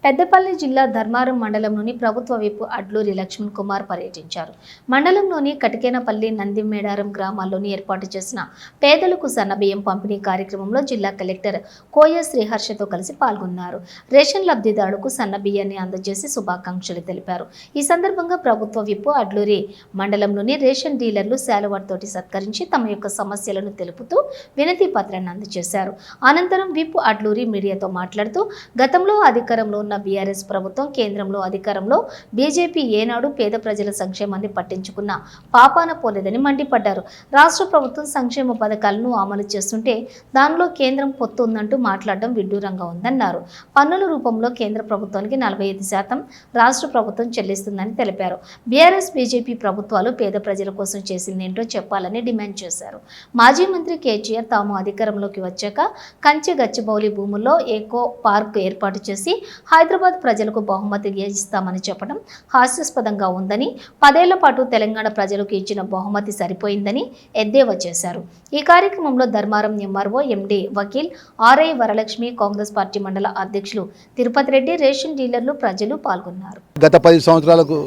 పెద్దపల్లి జిల్లా ధర్మారం మండలంలోని ప్రభుత్వ విప్ అడ్లూరి లక్ష్మణ్ కుమార్ పర్యటించారు. మండలంలోని కటికేనపల్లి, నందిమేడారం గ్రామాల్లోని ఏర్పాటు చేసిన పేదలకు సన్నబియ్యం పంపిణీ కార్యక్రమంలో జిల్లా కలెక్టర్ కోయ శ్రీహర్షతో కలిసి పాల్గొన్నారు. రేషన్ లబ్ధిదారులకు సన్నబియ్యాన్ని అందజేసి శుభాకాంక్షలు తెలిపారు. ఈ సందర్భంగా ప్రభుత్వ విప్ అడ్లూరి మండలంలోని రేషన్ డీలర్లు శాలువాతోటి సత్కరించి తమ యొక్క సమస్యలను తెలుపుతూ వినతి పత్రాన్ని అందజేశారు. అనంతరం విప్ అడ్లూరి మీడియాతో మాట్లాడుతూ గతంలో అధికారంలో ఉన్న బీఆర్ఎస్ ప్రభుత్వం కేంద్రంలో అధికారంలో బీజేపీ ఏనాడు పేద ప్రజల సంక్షేమాన్ని పట్టించుకున్న పాపాన పోలేదని మండిపడ్డారు. రాష్ట్ర ప్రభుత్వం సంక్షేమ పథకాలను అమలు చేస్తుంటే దానిలో కేంద్రం పొత్తు ఉందంటూ మాట్లాడడం విడ్డూరంగా ఉందన్నారు. పన్నుల రూపంలో కేంద్ర ప్రభుత్వానికి 45% రాష్ట్ర ప్రభుత్వం చెల్లిస్తుందని తెలిపారు. బీఆర్ఎస్ బీజేపీ ప్రభుత్వాలు పేద ప్రజల కోసం చేసిందేంటో చెప్పాలని డిమాండ్ చేశారు. మాజీ మంత్రి కేటీఆర్ తాము అధికారంలోకి వచ్చాక కంచె గచ్చిబౌలి భూముల్లో ఏకో పార్క్ ఏర్పాటు చేసి హైదరాబాద్ ప్రజలకు బహుమతిగా ఇస్తామని చెప్పడం హాస్యాస్పదంగా ఉందని, 10 ఏళ్ల పాటు తెలంగాణ ప్రజలకు ఇచ్చిన బహుమతి సరిపోయిందని ఎద్దేవా చేశారు. ఈ కార్యక్రమంలో ధర్మారం ఎంఆర్ఓ ఎండి వకీల్ ఆర్ఐ వరలక్ష్మి, కాంగ్రెస్ పార్టీ మండల అధ్యక్షులు తిరుపతి రెడ్డి, రేషన్ డీలర్లు, ప్రజలు పాల్గొన్నారు. గత 10 సంవత్సరాలకు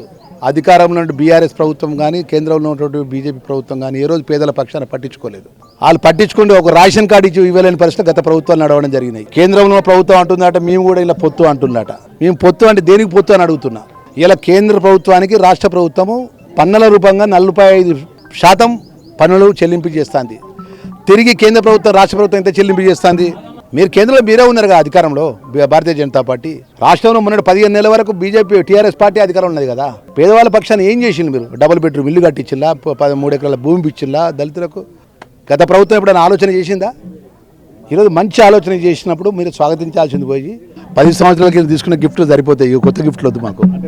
అధికారంలో బీఆర్ఎస్ ప్రభుత్వం కానీ కేంద్రంలో ఉన్నటువంటి బీజేపీ ప్రభుత్వం కానీ ఏ రోజు పేదల పక్షాన పట్టించుకోలేదు. వాళ్ళు పట్టించుకుంటే ఒక రేషన్ కార్డు ఇచ్చి ఇవ్వలేని పరిస్థితి గత ప్రభుత్వాలు నడవడం జరిగినాయి. కేంద్రంలో ప్రభుత్వం అంటుందట, మేము కూడా ఇలా పొత్తు అంటున్నట. మేము పొత్తు అంటే దేనికి పొత్తు అని అడుగుతున్నా. ఇలా కేంద్ర ప్రభుత్వానికి రాష్ట్ర ప్రభుత్వము పన్నుల రూపంగా 45% పన్నులు చెల్లింపు చేస్తుంది. తిరిగి కేంద్ర ప్రభుత్వం రాష్ట్ర ప్రభుత్వం ఎంత చెల్లింపు చేస్తుంది? మీరు కేంద్రంలో మీరే ఉన్నారు కదా అధికారంలో, భారతీయ జనతా పార్టీ. రాష్ట్రంలో మొన్నటి 15 నెలల వరకు బీజేపీ టీఆర్ఎస్ పార్టీ అధికారం ఉన్నది కదా. పేదవాళ్ళ పక్షాన్ని ఏం చేసింది మీరు? డబుల్ బెడ్రూమ్ ఇల్లు కట్టించిల్లా, 13 ఎకరాల భూమి ఇచ్చిల్లా దళితులకు? గత ప్రభుత్వం ఎప్పుడైనా ఆలోచన చేసిందా? ఈరోజు మంచి ఆలోచన చేసినప్పుడు మీరు స్వాగతించాల్సింది. పోయి 10 సంవత్సరాల కింద తీసుకున్న గిఫ్ట్లు సరిపోతాయి, కొత్త గిఫ్ట్లు వద్దు మాకు.